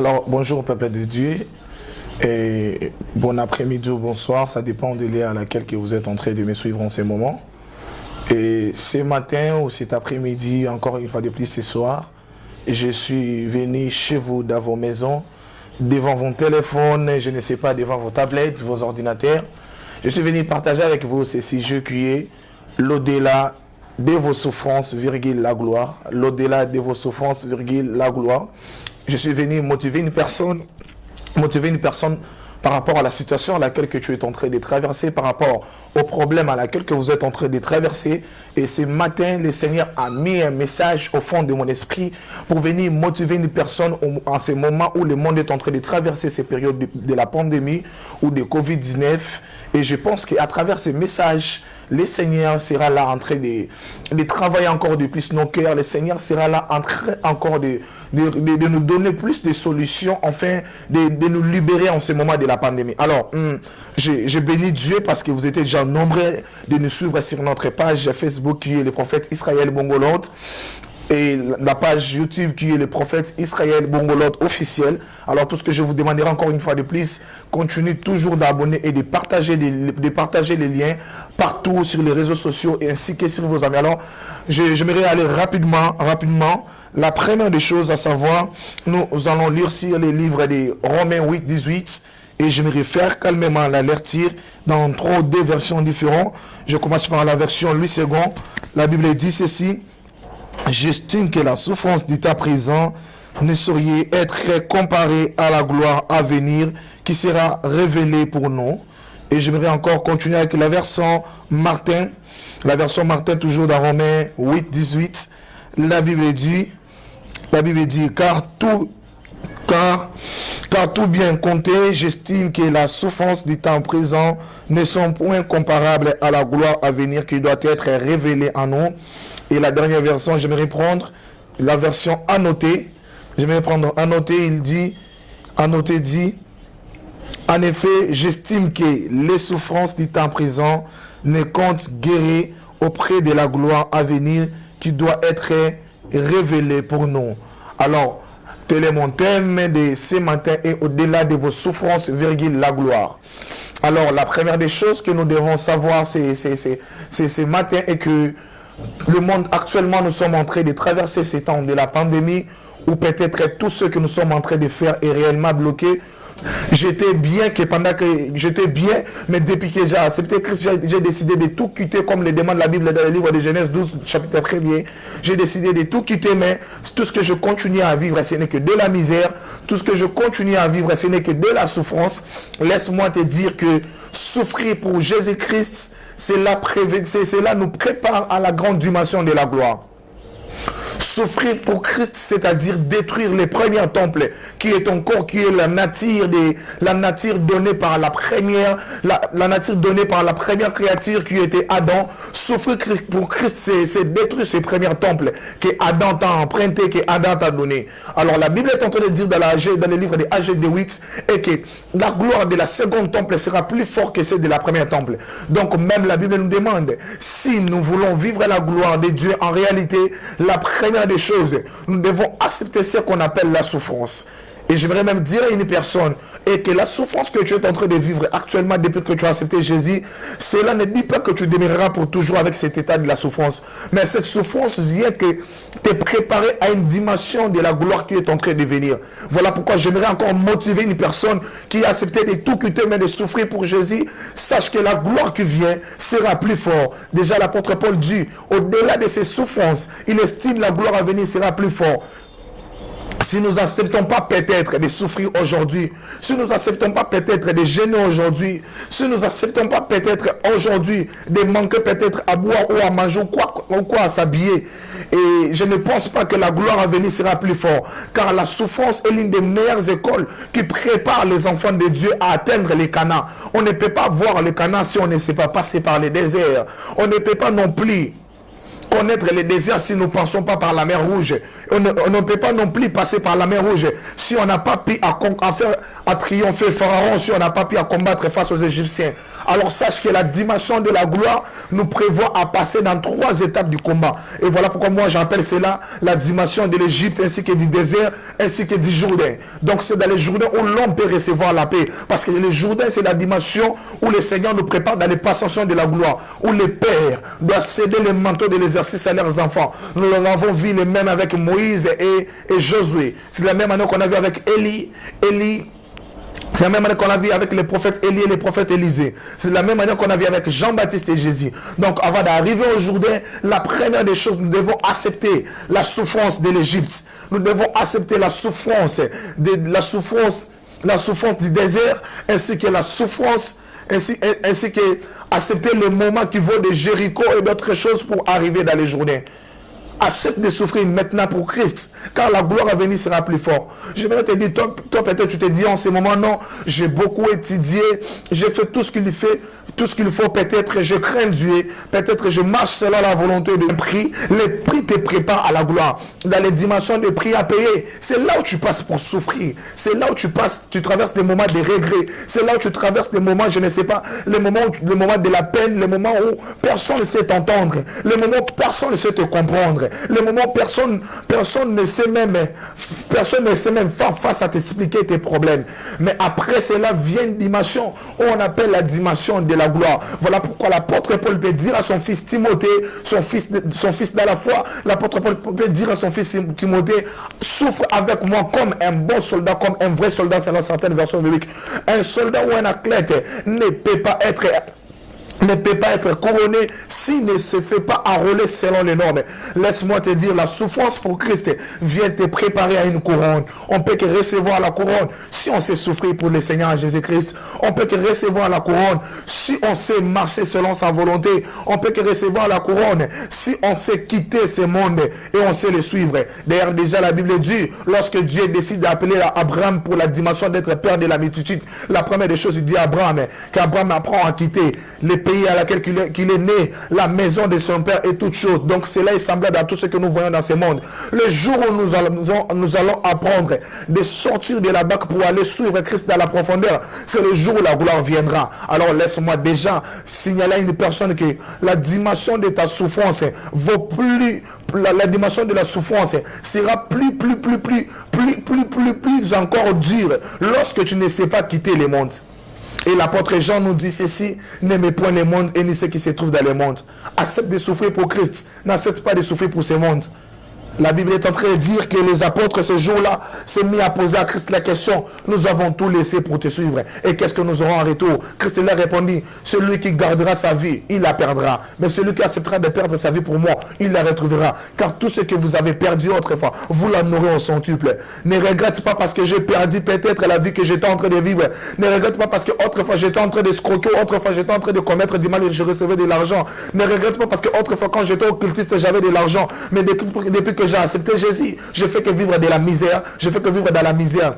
Alors, bonjour peuple de Dieu, et bon après-midi ou bonsoir, ça dépend de l'heure à laquelle que vous êtes en train de me suivre en ce moment. Et ce matin ou cet après-midi, encore une fois de plus ce soir, je suis venu chez vous dans vos maisons, devant vos téléphones, je ne sais pas, devant vos tablettes, vos ordinateurs. Je suis venu partager avec vous ce sujet qui est l'au-delà de vos souffrances, virgule, la gloire. L'au-delà de vos souffrances, virgule, la gloire. Je suis venu motiver une personne par rapport à la situation à laquelle que tu es en train de traverser, par rapport au problème à laquelle que vous êtes en train de traverser. Et ce matin, le Seigneur a mis un message au fond de mon esprit pour venir motiver une personne en ce moment où le monde est en train de traverser ces périodes de la pandémie ou de Covid-19. Et je pense qu'à travers ces messages, le Seigneur sera là en train de travailler encore de plus nos cœurs. Le Seigneur sera là en train encore de nous donner plus de solutions, enfin de nous libérer en ce moment de la pandémie. Alors, je bénis Dieu parce que vous êtes déjà nombreux de nous suivre sur notre page Facebook qui est le prophète Israël Bongolot, et la page YouTube qui est le prophète Israël Bongolot officiel. Alors tout ce que je vous demanderai encore une fois de plus, continuez toujours d'abonner et de partager les liens partout sur les réseaux sociaux et ainsi que sur vos amis. Alors j'aimerais aller rapidement. La première des choses à savoir, nous allons lire sur les livres de Romains 8, 18 et je me réfère calmement à la lire dans deux versions différentes. Je commence par la version 8 secondes. La Bible dit ceci: j'estime que la souffrance d'état présent ne saurait être comparée à la gloire à venir qui sera révélée pour nous. Et j'aimerais encore continuer avec la version Martin. La version Martin, toujours dans Romains 8, 18. La Bible dit, car tout bien compté, j'estime que la souffrance du temps présent ne sont point comparables à la gloire à venir qui doit être révélée en nous. Et la dernière version, j'aimerais prendre la version annotée. Annoté dit, en effet, j'estime que les souffrances du temps présent ne comptent guérir auprès de la gloire à venir qui doit être révélée pour nous. Alors, tel est mon thème de ce matin et au-delà de vos souffrances, virgule, la gloire. Alors, la première des choses que nous devons savoir ce matin est que le monde actuellement, nous sommes en train de traverser ces temps de la pandémie où peut-être tout ce que nous sommes en train de faire est réellement bloqué. J'étais bien, mais depuis que j'ai accepté Christ, j'ai décidé de tout quitter comme le demande la Bible dans le livre de Genèse 12, chapitre 1er. J'ai décidé de tout quitter, mais tout ce que je continue à vivre, ce n'est que de la misère. Tout ce que je continue à vivre, ce n'est que de la souffrance. Laisse-moi te dire que souffrir pour Jésus-Christ, cela nous prépare à la grande dimension de la gloire. Souffrir pour Christ, c'est-à-dire détruire les premiers temples, qui est ton corps, qui est la nature donnée par la première, la nature donnée par la première créature qui était Adam. Souffrir pour Christ, c'est détruire ces premiers temples que Adam t'a emprunté, que Adam t'a donné. Alors la Bible est en train de dire dans le livre de Agé de 8, et que la gloire de la seconde temple sera plus forte que celle de la première temple. Donc même la Bible nous demande, si nous voulons vivre la gloire de Dieu, en réalité, la première des choses, nous devons accepter ce qu'on appelle la souffrance. Et j'aimerais même dire à une personne, et que la souffrance que tu es en train de vivre actuellement depuis que tu as accepté Jésus, cela ne dit pas que tu demeureras pour toujours avec cet état de la souffrance. Mais cette souffrance vient que te préparer à une dimension de la gloire qui est en train de venir. Voilà pourquoi j'aimerais encore motiver une personne qui a accepté de tout quitter, mais de souffrir pour Jésus. Sache que la gloire qui vient sera plus forte. Déjà l'apôtre Paul dit, au-delà de ses souffrances, il estime la gloire à venir sera plus forte. Si nous n'acceptons pas peut-être de souffrir aujourd'hui, si nous n'acceptons pas peut-être de gêner aujourd'hui, si nous n'acceptons pas peut-être aujourd'hui de manquer peut-être à boire ou à manger ou quoi à s'habiller, et je ne pense pas que la gloire à venir sera plus forte, car la souffrance est l'une des meilleures écoles qui prépare les enfants de Dieu à atteindre les Canaan. On ne peut pas voir le Canaan si on ne sait pas passer par les déserts. On ne peut pas non plus connaître les déserts si nous ne passons pas par la mer Rouge. On ne peut pas non plus passer par la mer Rouge si on n'a pas pu à triompher Pharaon, si on n'a pas pu à combattre face aux Égyptiens. Alors sache que la dimension de la gloire nous prévoit à passer dans 3 étapes du combat. Et voilà pourquoi moi j'appelle cela la dimension de l'Égypte ainsi que du désert ainsi que du Jourdain. Donc c'est dans les Jourdains où l'homme peut recevoir la paix. Parce que le Jourdain c'est la dimension où le Seigneur nous prépare dans les passations de la gloire. Où les pères doivent céder les manteaux de l'exercice à leurs enfants. Nous l'avons vu les mêmes avec Moïse et Josué. C'est la même année qu'on a vu avec Élie. C'est la même année qu'on a vu avec les prophètes Élie et les prophètes Élisée. C'est la même année qu'on a vu avec Jean-Baptiste et Jésus. Donc avant d'arriver au Jourdain, la première des choses, nous devons accepter la souffrance de l'Égypte. Nous devons accepter la souffrance du désert, ainsi que la souffrance, ainsi que accepter le moment qui vaut de Jéricho et d'autres choses pour arriver dans les Jourdains. Accepte de souffrir maintenant pour Christ, car la gloire à venir sera plus forte. Je vais te dire, toi peut-être tu te dis en ce moment, non, j'ai beaucoup étudié, j'ai fait tout ce qu'il faut, peut-être je crains Dieu, peut-être je marche selon la volonté de prix. Les prix te préparent à la gloire. Dans les dimensions de prix à payer, c'est là où tu passes pour souffrir. C'est là où tu traverses des moments de regret. C'est là où tu traverses des moments, je ne sais pas, les moments de la peine, les moments où personne ne sait t'entendre, les moments où personne ne sait te comprendre. Le moment où personne ne sait même faire face à t'expliquer tes problèmes. Mais après cela vient une dimension où on appelle la dimension de la gloire. Voilà pourquoi l'apôtre Paul peut dire à son fils Timothée, son fils dans la foi, l'apôtre Paul peut dire à son fils Timothée, souffre avec moi comme un bon soldat, comme un vrai soldat selon certaines versions bibliques. Un soldat ou un athlète ne peut pas être couronné s'il ne se fait pas enrôler selon les normes. Laisse-moi te dire, la souffrance pour Christ vient te préparer à une couronne. On peut que recevoir la couronne si on sait souffrir pour le Seigneur Jésus-Christ. On peut que recevoir la couronne si on sait marcher selon sa volonté. On peut que recevoir la couronne si on sait quitter ce monde et on sait le suivre. D'ailleurs, déjà la Bible dit, lorsque Dieu décide d'appeler Abraham pour la dimension d'être père de la multitude, la première des choses, il dit à Abraham qu'Abraham apprend à quitter les pays à laquelle qu'il est né, la maison de son père et toutes choses. Donc cela est semblable à tout ce que nous voyons dans ce monde. Le jour où nous allons apprendre de sortir de la barque pour aller suivre Christ dans la profondeur, c'est le jour où la gloire viendra. Alors laisse-moi déjà signaler à une personne que la dimension de ta souffrance vaut plus, la dimension de la souffrance sera plus encore dure lorsque tu ne sais pas quitter le monde. Et l'apôtre Jean nous dit ceci, n'aimez point le monde et ni ce qui se trouve dans le monde. Accepte de souffrir pour Christ, n'accepte pas de souffrir pour ce monde. La Bible est en train de dire que les apôtres ce jour-là s'est mis à poser à Christ la question, nous avons tout laissé pour te suivre. Et qu'est-ce que nous aurons en retour? Christ leur répondit, celui qui gardera sa vie, il la perdra. Mais celui qui acceptera de perdre sa vie pour moi, il la retrouvera. Car tout ce que vous avez perdu autrefois, vous l'en aurez au centuple. Ne regrette pas parce que j'ai perdu peut-être la vie que j'étais en train de vivre. Ne regrette pas parce que autrefois j'étais en train de escroquer, autrefois j'étais en train de commettre du mal et je recevais de l'argent. Ne regrette pas parce que autrefois quand j'étais occultiste, j'avais de l'argent. Mais depuis que j'ai accepté Jésus, je fais que vivre de la misère, je fais que vivre dans la misère.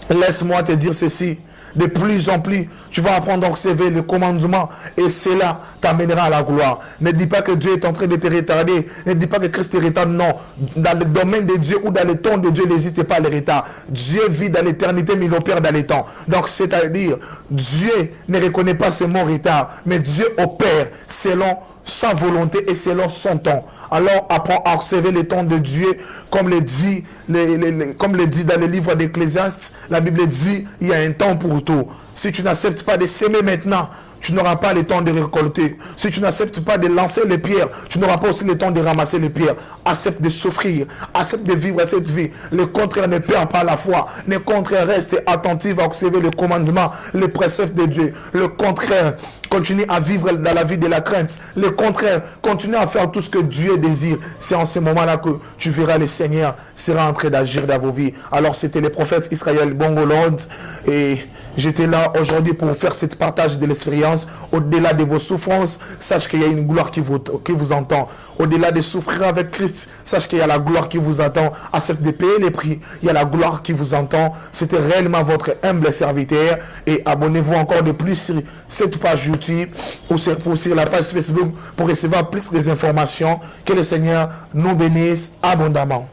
Laisse-moi te dire ceci, de plus en plus, tu vas apprendre à observer le commandement et cela t'amènera à la gloire. Ne dis pas que Dieu est en train de te retarder, ne dis pas que Christ te retarde, non. Dans le domaine de Dieu ou dans le temps de Dieu, n'hésitez pas à le retard. Dieu vit dans l'éternité, mais il opère dans les temps. Donc, c'est-à-dire, Dieu ne reconnaît pas ses mots retard, mais Dieu opère selon sa volonté et selon son temps. Alors apprends à observer les temps de Dieu, comme le dit dans le livre d'Ecclésiaste. La Bible dit, il y a un temps pour tout. Si tu n'acceptes pas de s'aimer maintenant, tu n'auras pas le temps de récolter. Si tu n'acceptes pas de lancer les pierres, tu n'auras pas aussi le temps de ramasser les pierres. Accepte de souffrir, accepte de vivre cette vie. Le contraire ne perd pas la foi. Le contraire reste attentif à observer le commandement, les préceptes de Dieu. Le contraire, continue à vivre dans la vie de la crainte. Le contraire, continue à faire tout ce que Dieu désire. C'est en ce moment-là que tu verras le Seigneur sera en train d'agir dans vos vies. Alors c'était le prophète Israël Bongo Lord et j'étais là aujourd'hui pour faire cette partage de l'expérience. Au-delà de vos souffrances, sache qu'il y a une gloire qui vous entend. Au-delà de souffrir avec Christ, sache qu'il y a la gloire qui vous attend. Accepte de payer les prix. Il y a la gloire qui vous entend. C'était réellement votre humble serviteur. Et abonnez-vous encore de plus sur cette page YouTube. YouTube ou sur la page Facebook pour recevoir plus des informations. Que le Seigneur nous bénisse abondamment.